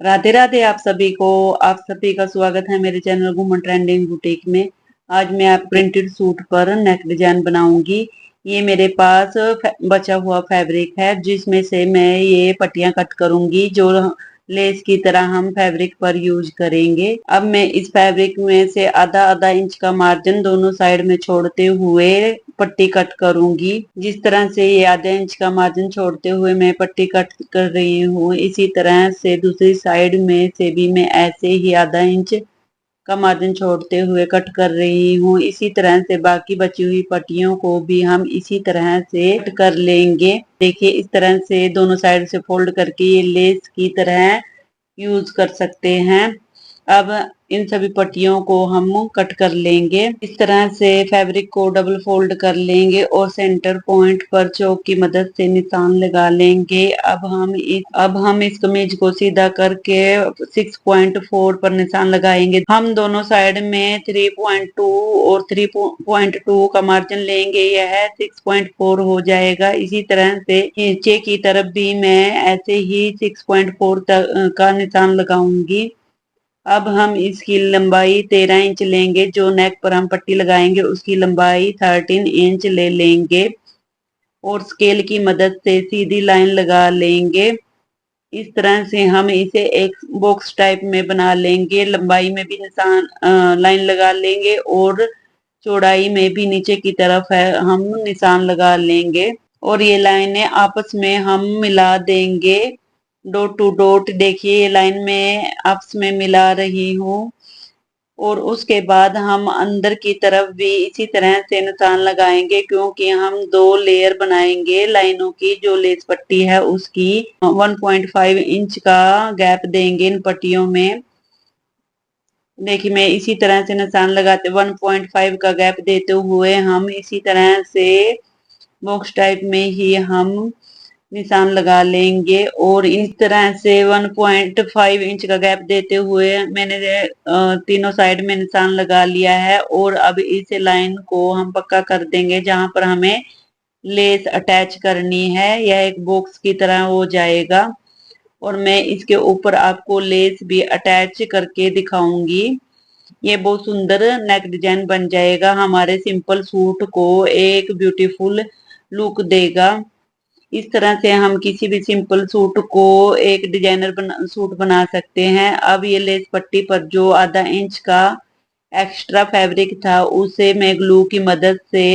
राधे राधे आप सभी का स्वागत है मेरे चैनल वुमन ट्रेंडिंग बुटीक में। आज मैं आप प्रिंटेड सूट पर नेक डिजाइन बनाऊंगी। ये मेरे पास बचा हुआ फैब्रिक है जिसमें से मैं ये पट्टियां कट करूंगी जो लेस की तरह हम फैब्रिक पर यूज करेंगे। अब मैं इस फैब्रिक में से आधा आधा इंच का मार्जिन दोनों साइड में छोड़ते हुए पट्टी कट करूंगी। जिस तरह से ये आधा इंच का मार्जिन छोड़ते हुए मैं पट्टी कट कर रही हूँ, इसी तरह से दूसरी साइड में से भी मैं ऐसे ही आधा इंच का मार्जिन छोड़ते हुए कट कर रही हूँ। इसी तरह से बाकी बची हुई पट्टियों को भी हम इसी तरह से कट कर लेंगे। देखिए इस तरह से दोनों साइड से फोल्ड करके ये लेस की तरह यूज कर सकते हैं। अब इन सभी पट्टियों को हम कट कर लेंगे। इस तरह से फैब्रिक को डबल फोल्ड कर लेंगे और सेंटर पॉइंट पर चौक की मदद से निशान लगा लेंगे। अब हम इस कमीज को सीधा करके 6.4 पर निशान लगाएंगे। हम दोनों साइड में 3.2 और 3.2 का मार्जिन लेंगे, यह 6.4 हो जाएगा। इसी तरह से नीचे की तरफ भी मैं ऐसे ही 6.4 का निशान लगाऊंगी। अब हम इसकी लंबाई 13 इंच लेंगे। जो नेक पर हम पट्टी लगाएंगे उसकी लंबाई 13 इंच ले लेंगे और स्केल की मदद से सीधी लाइन लगा लेंगे। इस तरह से हम इसे एक बॉक्स टाइप में बना लेंगे। लंबाई में भी निशान लाइन लगा लेंगे और चौड़ाई में भी नीचे की तरफ है हम निशान लगा लेंगे और ये लाइनें आपस में हम मिला देंगे डॉट टू डॉट। देखिए ये लाइन में आपस में मिला रही हूँ और उसके बाद हम अंदर की तरफ भी इसी तरह से निशान लगाएंगे क्योंकि हम दो लेयर बनाएंगे लाइनों की। जो लेस पट्टी है उसकी 1.5 इंच का गैप देंगे इन पट्टियों में। देखिए मैं इसी तरह से निशान लगाते 1.5 का गैप देते हुए हम इसी तरह से बॉक्स टाइप में ही हम निशान लगा लेंगे और इस तरह से 1.5 इंच का गैप देते हुए मैंने तीनों साइड में निशान लगा लिया है। और अब इस लाइन को हम पक्का कर देंगे जहां पर हमें लेस अटैच करनी है। यह एक बॉक्स की तरह हो जाएगा और मैं इसके ऊपर आपको लेस भी अटैच करके दिखाऊंगी। ये बहुत सुंदर नेक डिजाइन बन जाएगा, हमारे सिंपल सूट को एक ब्यूटीफुल लुक देगा। इस तरह से हम किसी भी सिंपल सूट को एक डिजाइनर सूट बना सकते हैं। अब ये लेस पट्टी पर जो आधा इंच का एक्स्ट्रा फैब्रिक था उसे मैं ग्लू की मदद से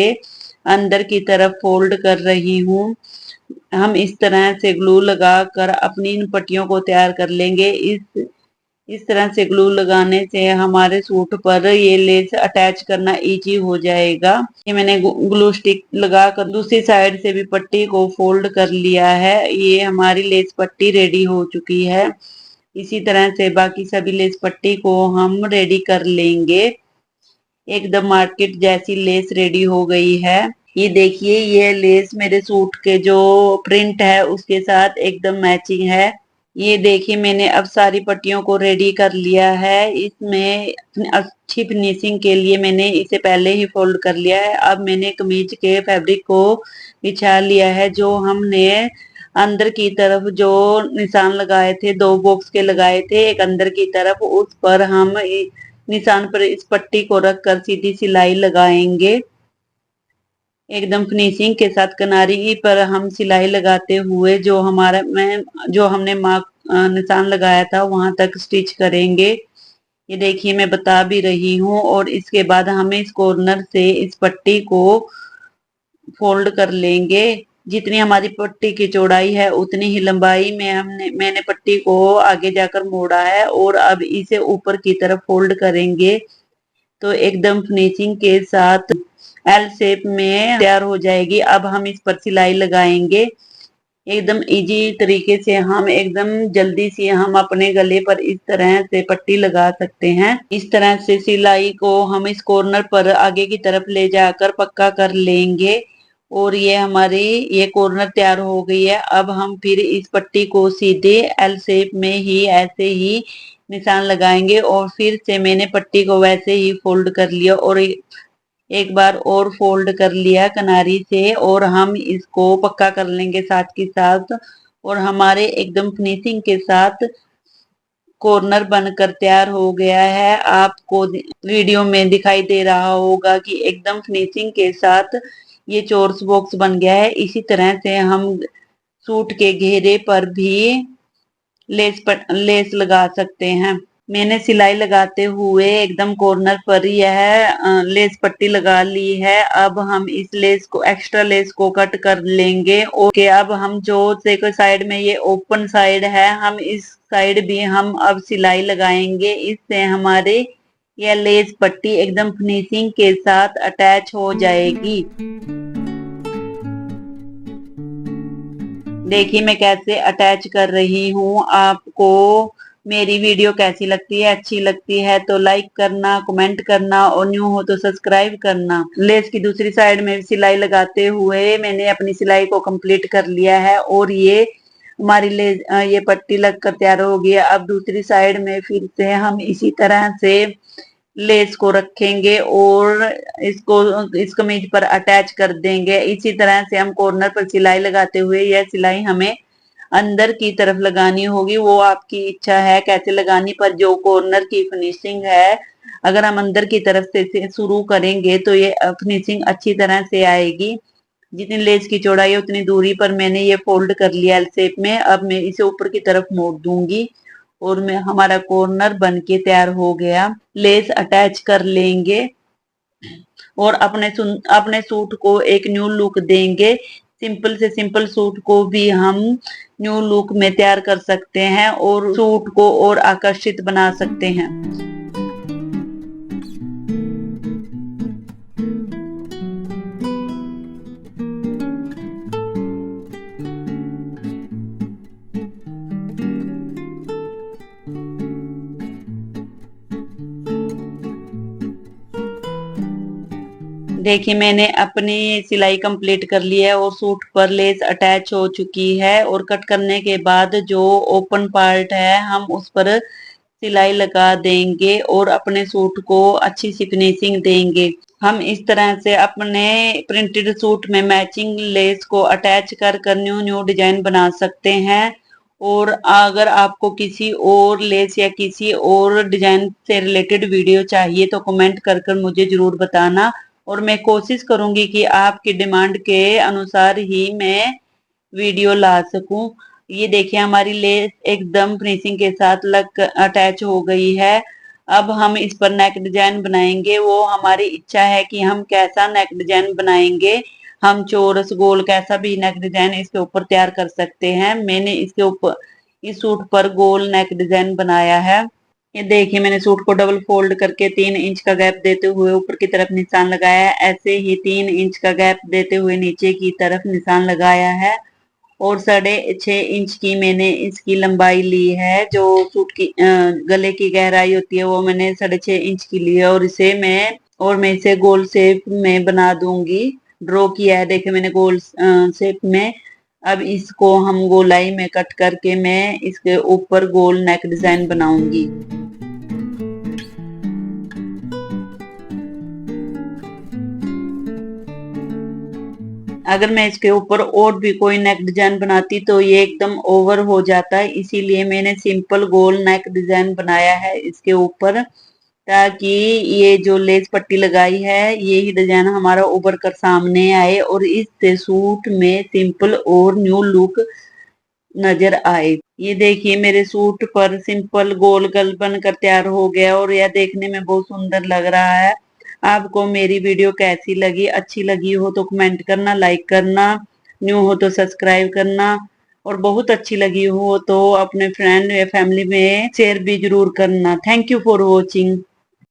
अंदर की तरफ फोल्ड कर रही हूँ। हम इस तरह से ग्लू लगाकर अपनी इन पट्टियों को तैयार कर लेंगे। इस तरह से ग्लू लगाने से हमारे सूट पर ये लेस अटैच करना इजी हो जाएगा। ये मैंने ग्लू स्टिक लगाकर दूसरी साइड से भी पट्टी को फोल्ड कर लिया है। ये हमारी लेस पट्टी रेडी हो चुकी है। इसी तरह से बाकी सभी लेस पट्टी को हम रेडी कर लेंगे। एकदम मार्केट जैसी लेस रेडी हो गई है। ये देखिए ये लेस मेरे सूट के जो प्रिंट है उसके साथ एकदम मैचिंग है। ये देखिए मैंने अब सारी पट्टियों को रेडी कर लिया है। इसमें अच्छी फिनिशिंग के लिए मैंने इसे पहले ही फोल्ड कर लिया है। अब मैंने कमीज के फैब्रिक को बिछा लिया है। जो हमने अंदर की तरफ जो निशान लगाए थे, दो बॉक्स के लगाए थे एक अंदर की तरफ, उस पर हम निशान पर इस पट्टी को रखकर सीधी सिलाई लगाएंगे। एकदम फिनिशिंग के साथ किनारी पर हम सिलाई लगाते हुए जो हमने मार्क निशान लगाया था वहां तक स्टिच करेंगे। ये देखिए मैं बता भी रही हूँ। और इसके बाद हमें इस कॉर्नर से इस पट्टी को फोल्ड कर लेंगे। जितनी हमारी पट्टी की चौड़ाई है उतनी ही लंबाई में मैंने पट्टी को आगे जाकर मोड़ा है और अब इसे ऊपर की तरफ फोल्ड करेंगे तो एकदम फिनिशिंग के साथ एल शेप में तैयार हो जाएगी। अब हम इस पर सिलाई लगाएंगे। एकदम इजी तरीके से हम एकदम जल्दी से हम अपने गले पर इस तरह से पट्टी लगा सकते हैं। इस तरह से सिलाई को हम इस कॉर्नर पर आगे की तरफ ले जाकर पक्का कर लेंगे और ये हमारी ये कॉर्नर तैयार हो गई है। अब हम फिर इस पट्टी को सीधे एल शेप में ही ऐसे ही निशान लगाएंगे और फिर से मैंने पट्टी को वैसे ही फोल्ड कर लिया और एक बार और फोल्ड कर लिया किनारी से और हम इसको पक्का कर लेंगे साथ के साथ। और हमारे एकदम फिनिशिंग के साथ कॉर्नर बनकर तैयार हो गया है। आपको वीडियो में दिखाई दे रहा होगा कि एकदम फिनिशिंग के साथ ये चोरस बॉक्स बन गया है। इसी तरह से हम सूट के घेरे पर भी लेस लगा सकते हैं। मैंने सिलाई लगाते हुए एकदम कॉर्नर पर यह लेस पट्टी लगा ली है। अब हम इस लेस को, एक्स्ट्रा लेस को कट कर लेंगे। ओके, अब हम जो देखो साइड में ये ओपन साइड है, हम इस साइड भी हम अब सिलाई लगाएंगे। इससे हमारे यह लेस पट्टी एकदम फिनिशिंग के साथ अटैच हो जाएगी। देखिए मैं कैसे अटैच कर रही हूँ। आपको मेरी वीडियो कैसी लगती है? अच्छी लगती है तो लाइक करना, कमेंट करना और न्यू हो तो सब्सक्राइब करना। लेस की दूसरी साइड में सिलाई लगाते हुए मैंने अपनी सिलाई को कंप्लीट कर लिया है और ये हमारी लेस ये पट्टी लगकर तैयार हो गई है। अब दूसरी साइड में फिर से हम इसी तरह से लेस को रखेंगे और इसको इस कमीज पर अटैच कर देंगे। इसी तरह से हम कॉर्नर पर सिलाई लगाते हुए यह सिलाई हमें अंदर की तरफ लगानी होगी। वो आपकी इच्छा है कैसे लगानी, पर जो कॉर्नर की फिनिशिंग है, अगर हम अंदर की तरफ से शुरू करेंगे तो ये फिनिशिंग अच्छी तरह से आएगी। जितनी लेस की चौड़ाई है उतनी दूरी पर मैंने ये फोल्ड कर लिया एल शेप में। अब मैं इसे ऊपर की तरफ मोड़ दूंगी और मैं हमारा कॉर्नर बन के तैयार हो गया। लेस अटैच कर लेंगे और अपने सूट को एक न्यू लुक देंगे। सिंपल से सिंपल सूट को भी हम न्यू लुक में तैयार कर सकते हैं और सूट को और आकर्षित बना सकते हैं। देखिए मैंने अपनी सिलाई कंप्लीट कर ली है और सूट पर लेस अटैच हो चुकी है। और कट करने के बाद जो ओपन पार्ट है हम उस पर सिलाई लगा देंगे और अपने सूट को अच्छी सी फिनिशिंग देंगे। हम इस तरह से अपने प्रिंटेड सूट में मैचिंग लेस को अटैच कर कर न्यू न्यू डिजाइन बना सकते हैं। और अगर आपको किसी और लेस या किसी और डिजाइन से रिलेटेड वीडियो चाहिए तो कमेंट कर कर मुझे जरूर बताना और मैं कोशिश करूंगी कि आपकी डिमांड के अनुसार ही मैं वीडियो ला सकूं। ये देखिए हमारी लेस एकदम फिनिशिंग के साथ लग अटैच हो गई है। अब हम इस पर नेक डिजाइन बनाएंगे। वो हमारी इच्छा है कि हम कैसा नेक डिजाइन बनाएंगे। हम चौरस गोल कैसा भी नेक डिजाइन इसके ऊपर तैयार कर सकते हैं। मैंने इसके ऊपर इस सूट पर गोल नेक डिजाइन बनाया है। ये देखिए मैंने सूट को डबल फोल्ड करके 3 इंच का गैप देते हुए ऊपर की तरफ निशान लगाया है। ऐसे ही 3 इंच का गैप देते हुए नीचे की तरफ निशान लगाया है और 6.5 इंच की मैंने इसकी लंबाई ली है। जो सूट की गले की गहराई होती है वो मैंने 6.5 इंच की ली है और मैं इसे गोल शेप में बना दूंगी। ड्रॉ किया है देखिए मैंने गोल शेप में। अब इसको हम गोलाई में कट करके मैं इसके ऊपर गोल नेक डिजाइन बनाऊंगी। अगर मैं इसके ऊपर और भी कोई नेक डिजाइन बनाती तो ये एकदम ओवर हो जाता है, इसीलिए मैंने सिंपल गोल नेक डिजाइन बनाया है इसके ऊपर, ताकि ये जो लेस पट्टी लगाई है ये ही डिजाइन हमारा उभर कर सामने आए और इससे सूट में सिंपल और न्यू लुक नजर आए। ये देखिए मेरे सूट पर सिंपल गोल गल बनकर तैयार हो गया और यह देखने में बहुत सुंदर लग रहा है। आपको मेरी वीडियो कैसी लगी? अच्छी लगी हो तो कमेंट करना, लाइक करना, न्यू हो तो सब्सक्राइब करना और बहुत अच्छी लगी हो तो अपने फ्रेंड या फैमिली में शेयर भी जरूर करना। Thank you for watching.